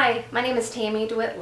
Hi, my name is Tammy DeWitt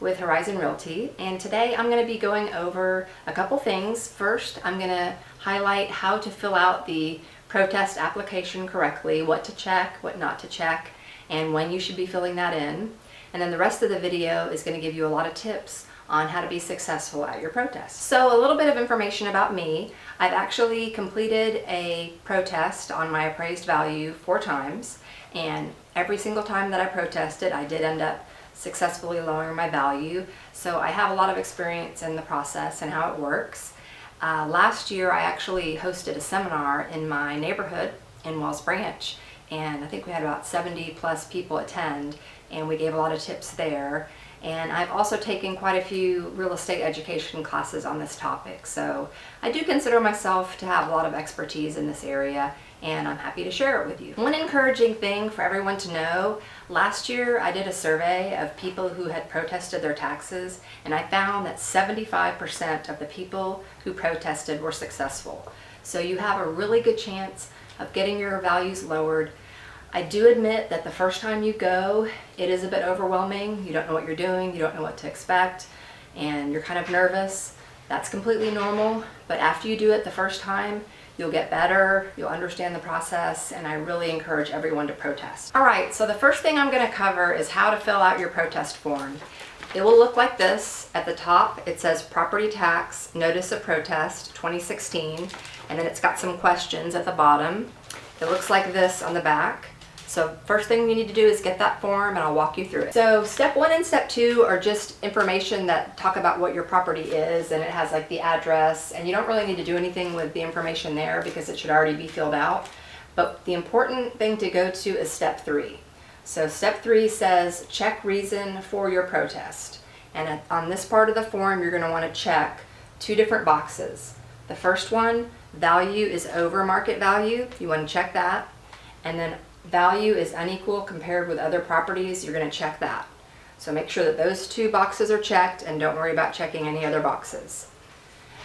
with Horizon Realty, and today I'm going to be going over a couple things. First, I'm going to highlight how to fill out the protest application correctly, what to check, what not to check, and when you should be filling that in. And then the rest of the video is going to give you a lot of tips on how to be successful at your protest. So a little bit of information about me. I've actually completed a protest on my appraised value 4 times, and every single time that I protested, I did end up successfully lowering my value. So I have a lot of experience in the process and how it works. Last year, I actually hosted a seminar in my neighborhood in Wells Branch, and I think we had about 70 plus people attend, and we gave a lot of tips there. And I've also taken quite a few real estate education classes on this topic. So I do consider myself to have a lot of expertise in this area, and I'm happy to share it with you. One encouraging thing for everyone to know, last year I did a survey of people who had protested their taxes, and I found that 75% of the people who protested were successful. So you have a really good chance of getting your values lowered. I do admit that the first time you go, it is a bit overwhelming. You don't know what you're doing, you don't know what to expect, and you're kind of nervous. That's completely normal, but after you do it the first time, you'll get better, you'll understand the process, and I really encourage everyone to protest. All right, so the first thing I'm gonna cover is how to fill out your protest form. It will look like this. At the top, it says Property Tax Notice of Protest 2016, and then it's got some questions at the bottom. It looks like this on the back. So first thing you need to do is get that form, and I'll walk you through it. So step 1 and step 2 are just information that talk about what your property is, and it has like the address, and you don't really need to do anything with the information there because it should already be filled out. But the important thing to go to is step 3. So step 3 says check reason for your protest. And on this part of the form, you're going to want to check 2 different boxes. The first one, value is over market value. You want to check that. And then value is unequal compared with other properties. You're going to check that. So make sure that those 2 boxes are checked, and don't worry about checking any other boxes.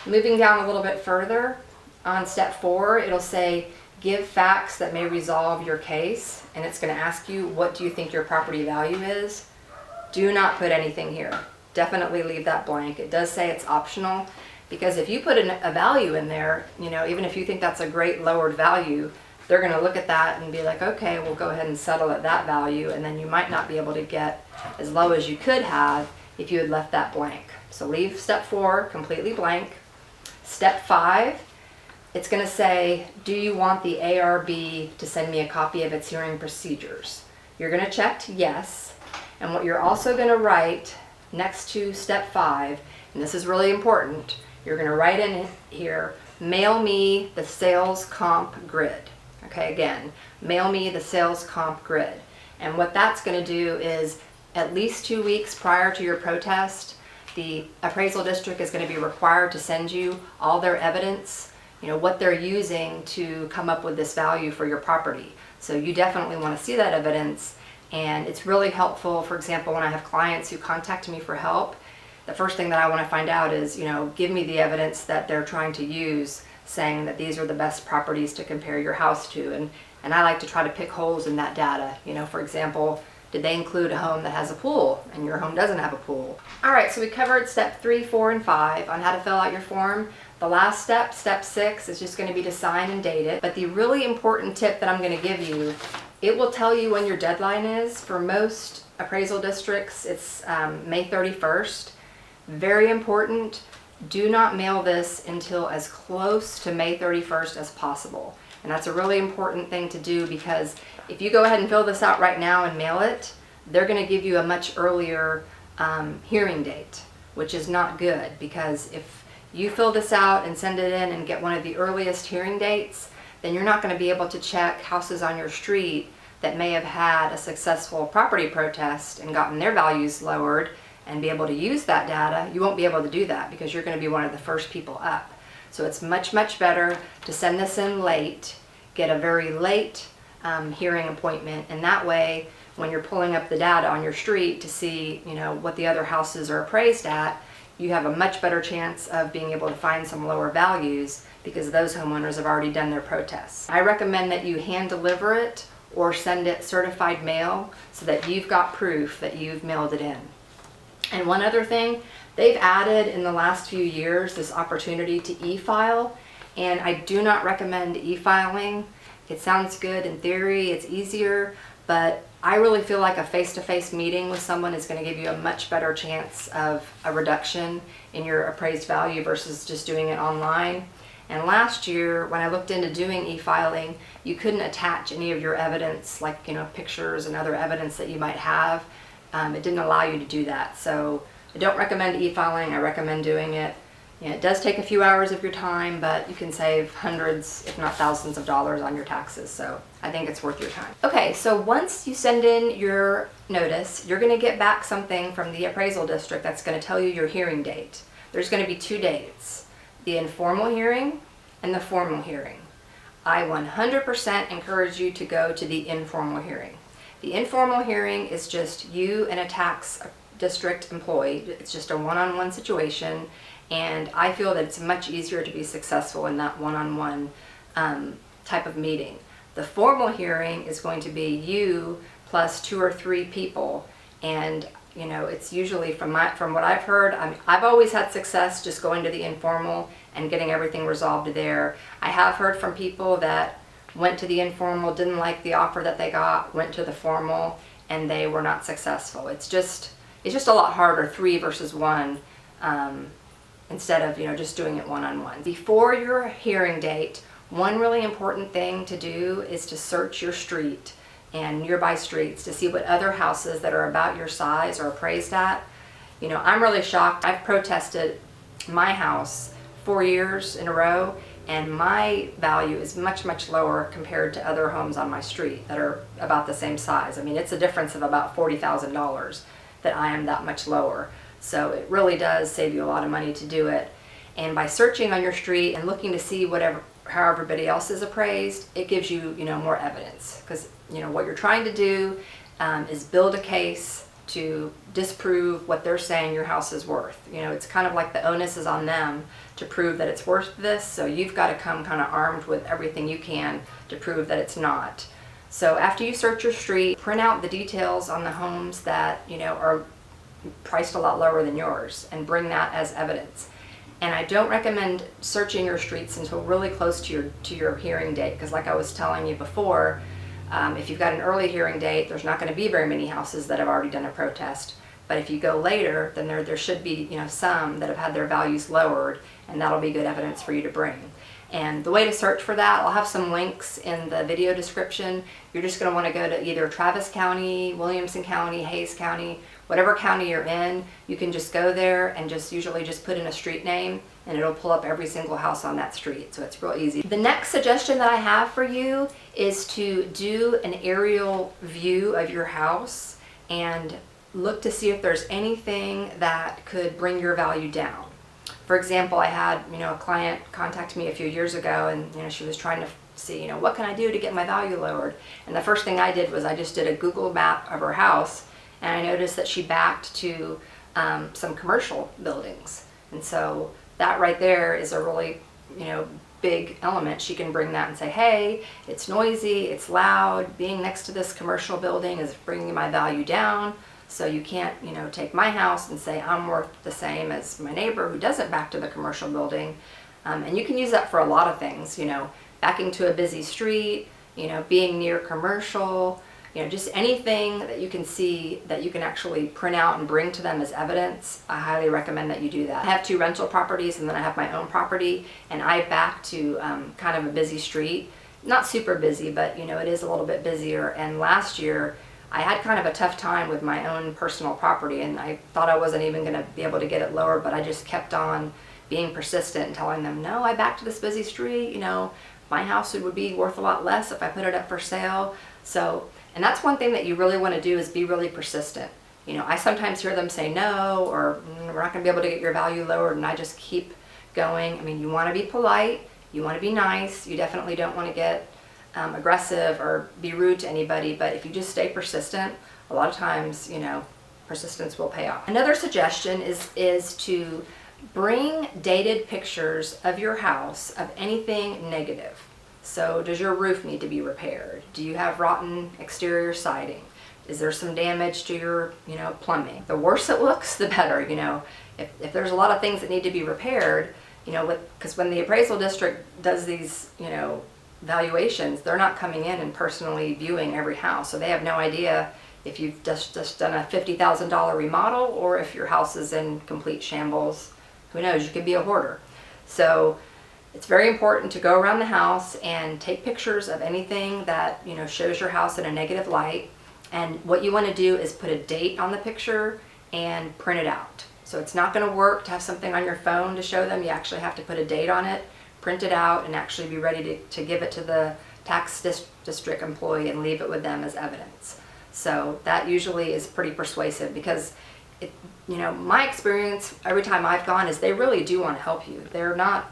Moving down a little bit further, on step 4, it'll say give facts that may resolve your case, and it's going to ask you, what do you think your property value is? Do not put anything here. Definitely leave that blank. It does say it's optional, because if you put a value in there, even if you think that's a great lowered value, they're going to look at that and be like, okay, we'll go ahead and settle at that value, and then you might not be able to get as low as you could have if you had left that blank. So leave step 4 completely blank. Step 5, it's going to say, do you want the ARB to send me a copy of its hearing procedures? You're going to check yes, and what you're also going to write next to step 5, and this is really important, you're going to write in here, mail me the sales comp grid. Okay, again, mail me the sales comp grid. And what that's going to do is at least 2 weeks prior to your protest, the appraisal district is going to be required to send you all their evidence, what they're using to come up with this value for your property. So you definitely want to see that evidence, and it's really helpful. For example, when I have clients who contact me for help, the first thing that I want to find out is, give me the evidence that they're trying to use, saying that these are the best properties to compare your house to. And I like to try to pick holes in that data. For example, did they include a home that has a pool and your home doesn't have a pool? All right, so we covered step 3, 4, and 5 on how to fill out your form. The last step, step 6, is just going to be to sign and date it. But the really important tip that I'm going to give you, it will tell you when your deadline is. For most appraisal districts, it's May 31st. Very important. Do not mail this until as close to May 31st as possible. And that's a really important thing to do, because if you go ahead and fill this out right now and mail it, they're going to give you a much earlier hearing date, which is not good, because if you fill this out and send it in and get one of the earliest hearing dates, then you're not going to be able to check houses on your street that may have had a successful property protest and gotten their values lowered and be able to use that data. You won't be able to do that because you're going to be one of the first people up. So it's much, much better to send this in late, get a very late hearing appointment, and that way when you're pulling up the data on your street to see what the other houses are appraised at, you have a much better chance of being able to find some lower values because those homeowners have already done their protests. I recommend that you hand deliver it or send it certified mail so that you've got proof that you've mailed it in. And one other thing, they've added in the last few years this opportunity to e-file, and I do not recommend e-filing. It sounds good in theory, it's easier, but I really feel like a face-to-face meeting with someone is going to give you a much better chance of a reduction in your appraised value versus just doing it online. And last year, when I looked into doing e-filing, you couldn't attach any of your evidence, like pictures and other evidence that you might have. It didn't allow you to do that. So I don't recommend e-filing. I recommend doing it. It does take a few hours of your time, but you can save hundreds, if not thousands of dollars on your taxes. So I think it's worth your time. Okay, so once you send in your notice, you're going to get back something from the appraisal district that's going to tell you your hearing date. There's going to be 2 dates, the informal hearing and the formal hearing. I 100% encourage you to go to the informal hearing. The informal hearing is just you and a tax district employee. It's just a one-on-one situation. And I feel that it's much easier to be successful in that one-on-one type of meeting. The formal hearing is going to be you plus 2 or 3 people, and it's usually from what I've heard. I've always had success just going to the informal and getting everything resolved there. I have heard from people that went to the informal, didn't like the offer that they got, went to the formal, and they were not successful. It's just a lot harder, 3 versus 1. Instead of just doing it one-on-one. Before your hearing date, one really important thing to do is to search your street and nearby streets to see what other houses that are about your size are appraised at. I'm really shocked. I've protested my house 4 years in a row, and my value is much, much lower compared to other homes on my street that are about the same size. I mean, it's a difference of about $40,000 that I am that much lower. So it really does save you a lot of money to do it. And by searching on your street and looking to see how everybody else is appraised, it gives you, more evidence. Because, what you're trying to do is build a case to disprove what they're saying your house is worth. It's kind of like the onus is on them to prove that it's worth this. So you've got to come kind of armed with everything you can to prove that it's not. So after you search your street, print out the details on the homes that, are priced a lot lower than yours, and bring that as evidence. And I don't recommend searching your streets until really close to your hearing date, because like I was telling you before, if you've got an early hearing date, there's not going to be very many houses that have already done a protest. But if you go later, then there should be some that have had their values lowered, and that'll be good evidence for you to bring. And the way to search for that, I'll have some links in the video description. You're just going to want to go to either Travis County, Williamson County, Hayes County, whatever county you're in. You can just go there and usually just put in a street name, and it'll pull up every single house on that street. So it's real easy. The next suggestion that I have for you is to do an aerial view of your house and look to see if there's anything that could bring your value down. For example, I had a client contact me a few years ago, and she was trying to see what can I do to get my value lowered. And the first thing I did was I just did a Google map of her house, and I noticed that she backed to some commercial buildings. And so that right there is a really big element. She can bring that and say, hey, it's noisy, it's loud, being next to this commercial building is bringing my value down. So you can't, take my house and say I'm worth the same as my neighbor who doesn't back to the commercial building. And you can use that for a lot of things, backing to a busy street, being near commercial, just anything that you can see that you can actually print out and bring to them as evidence. I highly recommend that you do that. I have 2 rental properties, and then I have my own property, and I back to kind of a busy street. Not super busy, but it is a little bit busier. And last year, I had kind of a tough time with my own personal property, and I thought I wasn't even going to be able to get it lower, but I just kept on being persistent and telling them, no, I back to this busy street, my house would be worth a lot less if I put it up for sale. So, and that's one thing that you really want to do is be really persistent. I sometimes hear them say no, or we're not going to be able to get your value lowered, and I just keep going. I mean, you want to be polite, you want to be nice, you definitely don't want to get aggressive or be rude to anybody, but if you just stay persistent, a lot of times, persistence will pay off. Another suggestion is to bring dated pictures of your house of anything negative. So does your roof need to be repaired? Do you have rotten exterior siding? Is there some damage to your, plumbing? The worse it looks, the better, If there's a lot of things that need to be repaired, because when the appraisal district does these, valuations, they're not coming in and personally viewing every house. So they have no idea if you've just done a $50,000 remodel or if your house is in complete shambles. Who knows? You could be a hoarder. So it's very important to go around the house and take pictures of anything that, shows your house in a negative light. And what you want to do is put a date on the picture and print it out. So it's not going to work to have something on your phone to show them. You actually have to put a date on it, print it out, and actually be ready to give it to the tax district employee and leave it with them as evidence. So that usually is pretty persuasive because, my experience every time I've gone is they really do want to help you. They're not,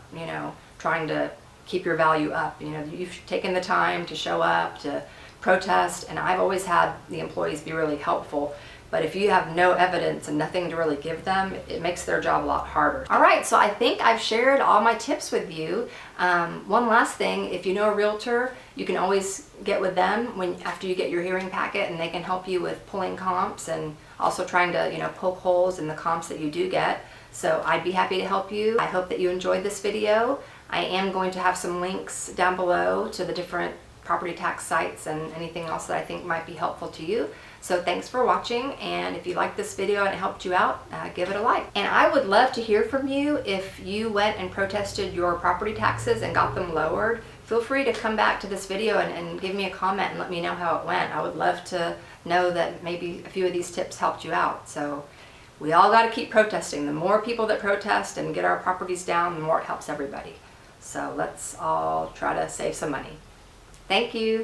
trying to keep your value up. You've taken the time to show up, to protest, and I've always had the employees be really helpful. But if you have no evidence and nothing to really give them, it makes their job a lot harder. All right, so I think I've shared all my tips with you. One last thing, if you know a realtor, you can always get with them after you get your hearing packet, and they can help you with pulling comps and also trying to poke holes in the comps that you do get. So I'd be happy to help you. I hope that you enjoyed this video. I am going to have some links down below to the different property tax sites and anything else that I think might be helpful to you. So thanks for watching, and if you liked this video and it helped you out, give it a like. And I would love to hear from you if you went and protested your property taxes and got them lowered. Feel free to come back to this video and give me a comment and let me know how it went. I would love to know that maybe a few of these tips helped you out. So we all got to keep protesting. The more people that protest and get our properties down, the more it helps everybody. So let's all try to save some money. Thank you.